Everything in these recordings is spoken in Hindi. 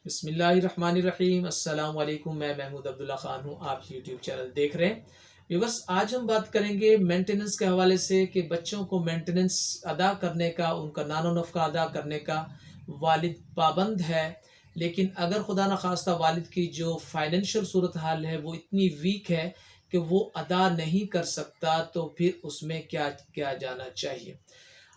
बिस्मिल्लाहिर्रहमानिर्रहीम। अस्सलाम वालेकुम। मैं महमूद अब्दुल्ला ख़ान हूँ, आप यूट्यूब चैनल देख रहे हैं। व्यूअर्स, आज हम बात करेंगे मेंटेनेंस के हवाले से कि बच्चों को मेंटेनेंस अदा करने का, उनका नानो नफ़का अदा करने का वालिद पाबंद है, लेकिन अगर खुदा न खास्ता वालिद की जो फाइनेंशियल सूरत हाल है वो इतनी वीक है कि वो अदा नहीं कर सकता, तो फिर उसमें क्या किया जाना चाहिए।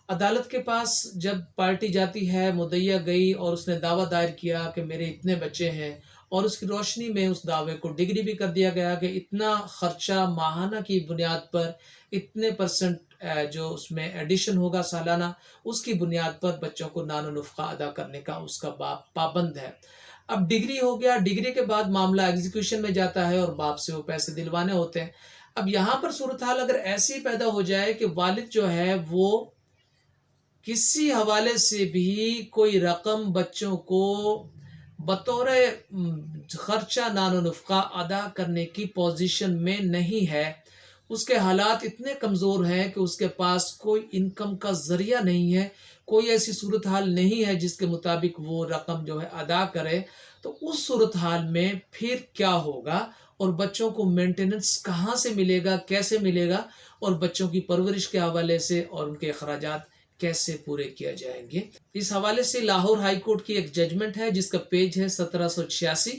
अदालत के पास जब पार्टी जाती है, मुद्दईया गई और उसने दावा दायर किया कि मेरे इतने बच्चे हैं, और उसकी रोशनी में उस दावे को डिग्री भी कर दिया गया कि इतना खर्चा माहाना की बुनियाद पर, इतने परसेंट जो उसमें एडिशन होगा सालाना, उसकी बुनियाद पर बच्चों को नानो नुफ़्का अदा करने का उसका बाप पाबंद है। अब डिग्री हो गया, डिग्री के बाद मामला एग्जीक्यूशन में जाता है और बाप से वो पैसे दिलवाने होते हैं। अब यहाँ पर सूरत हाल अगर ऐसी पैदा हो जाए कि वालिद जो है वो किसी हवाले से भी कोई रकम बच्चों को बतौर खर्चा नानो नुफ़्का अदा करने की पोजीशन में नहीं है, उसके हालात इतने कमज़ोर हैं कि उसके पास कोई इनकम का ज़रिया नहीं है, कोई ऐसी सूरत हाल नहीं है जिसके मुताबिक वो रकम जो है अदा करे, तो उस सूरत हाल में फिर क्या होगा और बच्चों को मेंटेनेंस कहाँ से मिलेगा, कैसे मिलेगा, और बच्चों की परवरिश के हवाले से और उनके अखराजात कैसे पूरे किए जाएंगे। इस हवाले से लाहौर हाई कोर्ट की एक जजमेंट है जिसका पेज है 1786,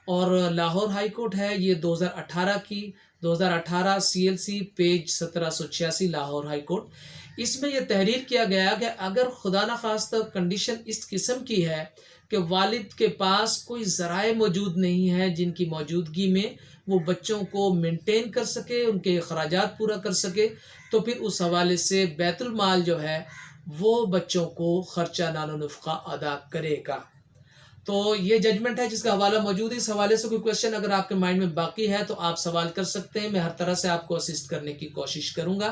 और लाहौर हाई कोर्ट है ये 2018 की, 2018 CLC page 1786 Lahore high court. इसमें यह तहरीर किया गया कि अगर खुदा न खास्ता कंडीशन इस किस्म की है कि वालिद के पास कोई ज़राए मौजूद नहीं है जिनकी मौजूदगी में वो बच्चों को मेंटेन कर सके, उनके अखराजात पूरा कर सके, तो फिर उस हवाले से बैतुल माल जो है वो बच्चों को खर्चा नानो नुफ़्का अदा करेगा। तो ये जजमेंट है जिसका हवाला मौजूद है। इस हवाले से कोई क्वेश्चन अगर आपके माइंड में बाकी है तो आप सवाल कर सकते हैं, मैं हर तरह से आपको असिस्ट करने की कोशिश करूंगा।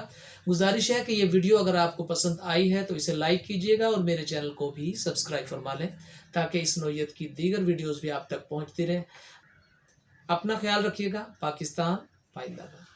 गुजारिश है कि ये वीडियो अगर आपको पसंद आई है तो इसे लाइक कीजिएगा और मेरे चैनल को भी सब्सक्राइब फरमा लें, ताकि इस नौइयत की दीगर वीडियोज़ भी आप तक पहुँचती रहें। अपना ख्याल रखिएगा। पाकिस्तान पाइंदाबाद।